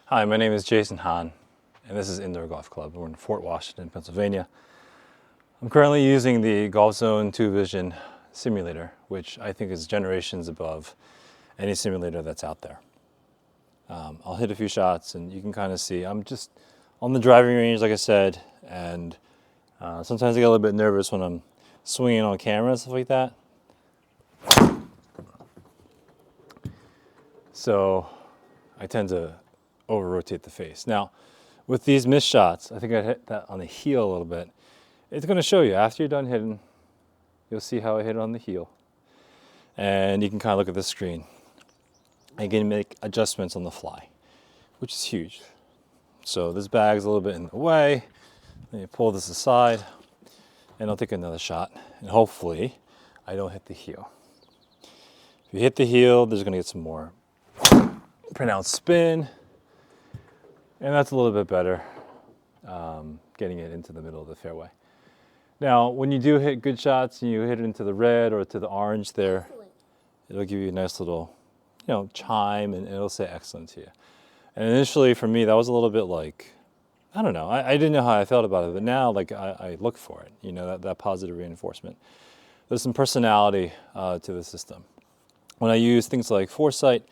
Hi, my name is Jason Hahn, and this is Indoor Golf Club. We're in Fort Washington, Pennsylvania. I'm currently using the GolfZon TwoVision simulator, which I think is generations above any simulator that's out there. I'll hit a few shots, and you can kind of see I'm just on the driving range, like I said, and sometimes I get a little bit nervous when I'm swinging on camera and stuff like that. So I tend to over-rotate the face. Now, with these missed shots, I think I hit that on the heel a little bit. It's going to show you after you're done hitting, you'll see how I hit it on the heel. And you can kind of look at the screen. I can make adjustments on the fly, which is huge. So this bag's a little bit in the way. Then you pull this aside, and I'll take another shot. And hopefully, I don't hit the heel. If you hit the heel, there's going to get some more pronounced spin. And that's a little bit better, getting it into the middle of the fairway. Now, when you do hit good shots and you hit it into the red or to the orange there, it'll give you a nice little, chime, and it'll say excellent to you. And initially, for me, that was a little bit like, I don't know, I didn't know how I felt about it, but now, I look for it, that positive reinforcement. There's some personality to the system. When I use things like Foresight,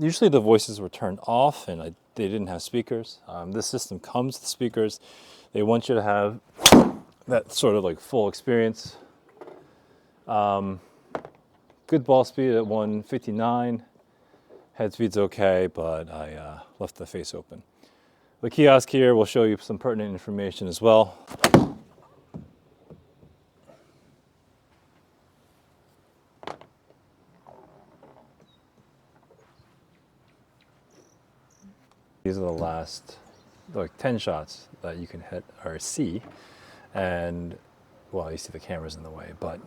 usually the voices were turned off and they didn't have speakers. This system comes with speakers. They want you to have that sort of like full experience. Good ball speed at 159. Head speed's okay, but I left the face open. The kiosk here will show you some pertinent information as well. These are the last 10 shots that you can hit or see, and well, you see the camera's in the way, but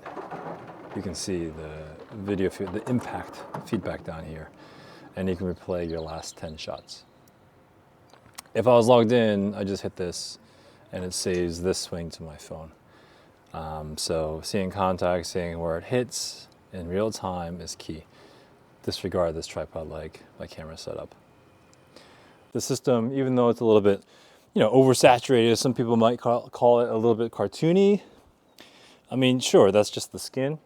you can see the the impact feedback down here, and you can replay your last 10 shots. If I was logged in, I just hit this, and it saves this swing to my phone. So seeing contact, seeing where it hits in real time is key. Disregard this tripod leg, my camera setup. The system, even though it's a little bit, oversaturated, some people might call it a little bit cartoony. I mean, sure, that's just the skin.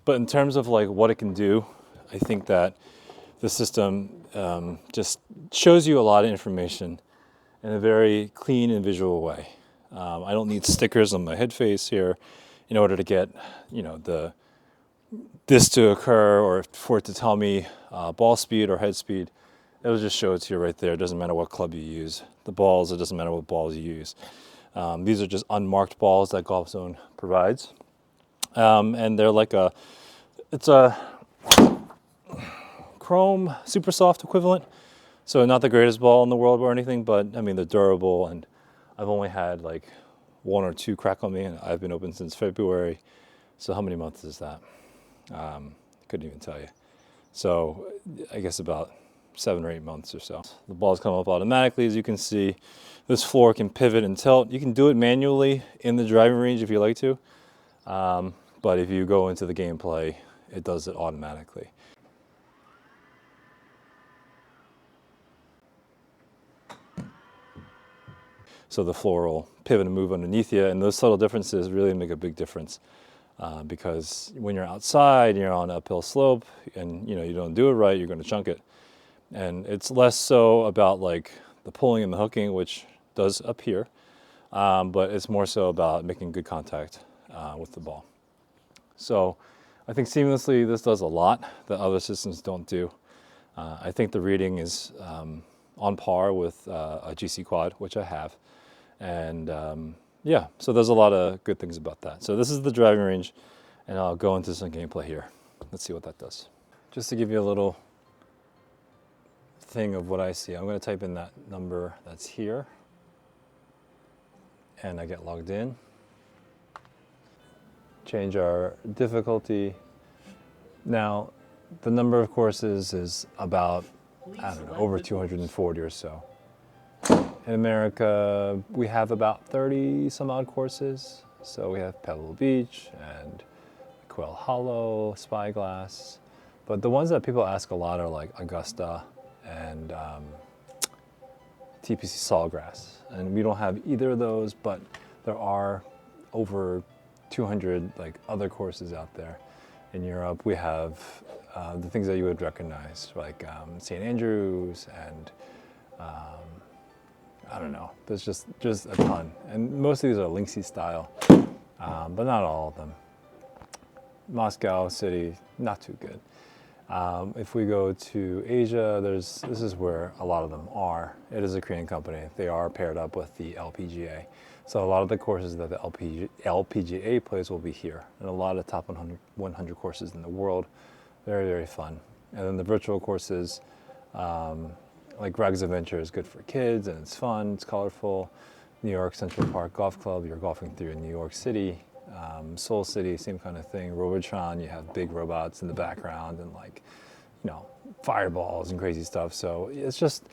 But in terms of what it can do, I think that the system just shows you a lot of information in a very clean and visual way. I don't need stickers on my head face here in order to get, this to occur or for it to tell me ball speed or head speed. It'll just show it to you right there. It doesn't matter what club you use. The balls, it doesn't matter what balls you use. These are just unmarked balls that GolfZon provides. And they're it's a chrome super soft equivalent. So not the greatest ball in the world or anything, but I mean, they're durable, and I've only had one or two crack on me, and I've been open since February. So how many months is that? Couldn't even tell you. So I guess about 7 or 8 months or so. The balls come up automatically. As you can see, this floor can pivot and tilt. You can do it manually in the driving range if you like to, but if you go into the gameplay, it does it automatically. So the floor will pivot and move underneath you, and those subtle differences really make a big difference. Because when you're outside, you're on an uphill slope, and you don't do it right, you're going to chunk it. And it's less so about the pulling and the hooking, which does appear, but it's more so about making good contact with the ball. So I think seamlessly this does a lot that other systems don't do. I think the reading is on par with a GC Quad, which I have. And yeah, so there's a lot of good things about that. So this is the driving range, and I'll go into some gameplay here. Let's see what that does. Just to give you a little thing of what I see, I'm going to type in that number that's here, and I get logged in. Change our difficulty. Now, the number of courses is about, I don't know, over 240 or so. In America, we have about 30 some odd courses. So we have Pebble Beach and Quail Hollow, Spyglass. But the ones that people ask a lot are Augusta, and TPC Sawgrass. And we don't have either of those, but there are over 200 like other courses out there. In Europe, we have the things that you would recognize, like St. Andrews and I don't know. There's just a ton, and most of these are Linksy style, but not all of them. Moscow City, not too good. If we go to Asia, this is where a lot of them are. It is a Korean company. They are paired up with the LPGA. So a lot of the courses that the LPGA plays will be here, and a lot of top 100 courses in the world. Very, very fun. And then the virtual courses, like Greg's Adventure is good for kids, and it's fun, it's colorful. New York Central Park Golf Club, you're golfing through in New York City. Seoul City, same kind of thing. Robotron, you have big robots in the background and like, you know, fireballs and crazy stuff. So it's just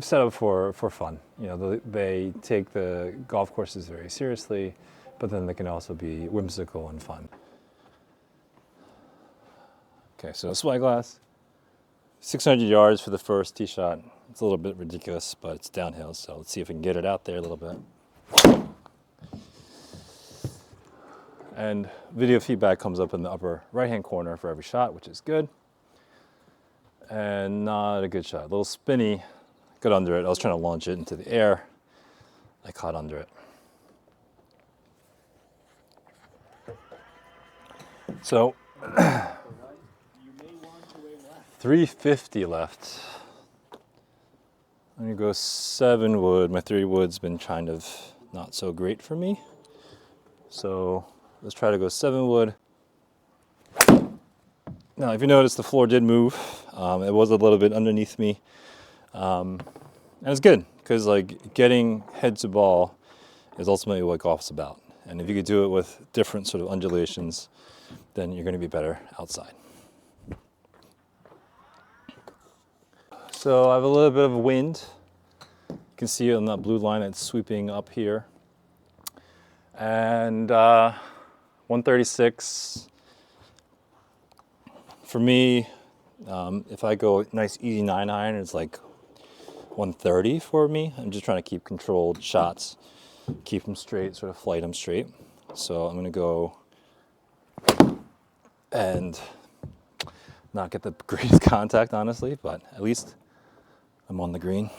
set up for fun. You know, they take the golf courses very seriously, but then they can also be whimsical and fun. Okay, so Spyglass, 600 yards for the first tee shot. It's a little bit ridiculous, but it's downhill, so let's see if we can get it out there a little bit. And video feedback comes up in the upper right-hand corner for every shot, which is good. And not a good shot. A little spinny, got under it. I was trying to launch it into the air. I caught under it. So, 350 left. I'm gonna go 7 wood. My 3 wood's been kind of not so great for me. So let's try to go 7 wood. Now, if you notice, the floor did move. It was a little bit underneath me. And it's good, because like getting head to ball is ultimately what golf's about. And if you could do it with different sort of undulations, then you're going to be better outside. So I have a little bit of wind. You can see it on that blue line that's sweeping up here. And 136. For me, if I go nice easy 9-iron, it's like 130 for me. I'm just trying to keep controlled shots, keep them straight, sort of flight them straight. So I'm going to go and not get the greatest contact, honestly, but at least I'm on the green.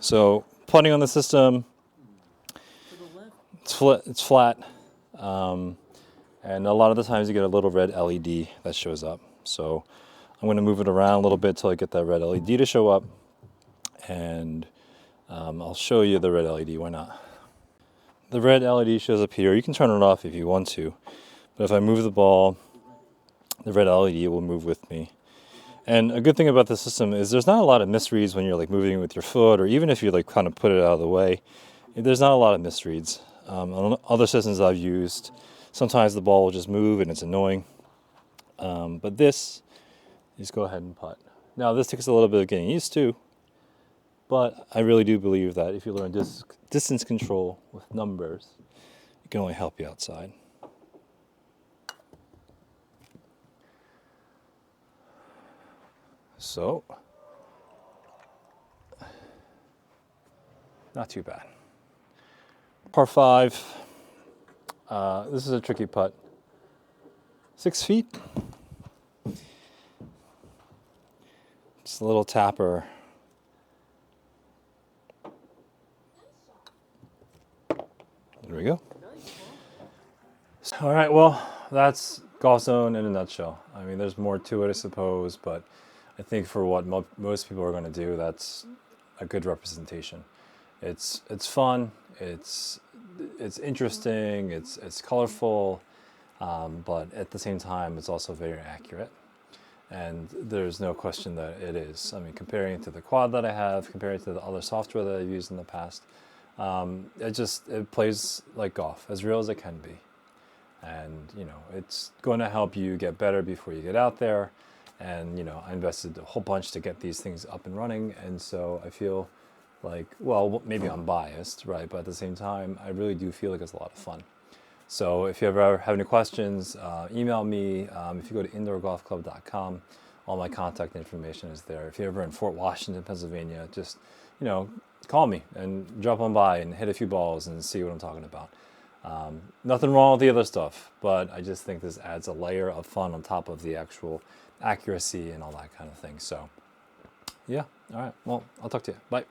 So putting on the system, it's flat, and a lot of the times you get a little red LED that shows up. So I'm going to move it around a little bit till I get that red LED to show up, and I'll show you the red LED, why not? The red LED shows up here. You can turn it off if you want to, but if I move the ball, the red LED will move with me. And a good thing about this system is there's not a lot of misreads when you're like moving with your foot, or even if you like kind of put it out of the way. There's not a lot of misreads. On other systems I've used, sometimes the ball will just move and it's annoying. But this, you just go ahead and putt. Now this takes a little bit of getting used to, but I really do believe that if you learn distance control with numbers, it can only help you outside. So, not too bad. Par 5, this is a tricky putt. 6 feet. Just a little tapper. There we go. All right, well, that's GolfZon in a nutshell. I mean, there's more to it, I suppose, but I think for what most people are going to do, that's a good representation. It's fun, it's interesting, it's colorful, but at the same time, it's also very accurate. And there's no question that it is. I mean, comparing it to the quad that I have, comparing it to the other software that I've used in the past, it plays like golf, as real as it can be. And, you know, it's going to help you get better before you get out there. And, you know, I invested a whole bunch to get these things up and running. And so I feel like, well, maybe I'm biased, right? But at the same time, I really do feel like it's a lot of fun. So if you ever have any questions, email me. If you go to indoorgolfclub.com, all my contact information is there. If you're ever in Fort Washington, Pennsylvania, just, call me and drop on by and hit a few balls and see what I'm talking about. Nothing wrong with the other stuff, but I just think this adds a layer of fun on top of the actual accuracy and all that kind of thing. So, yeah. All right. Well, I'll talk to you. Bye.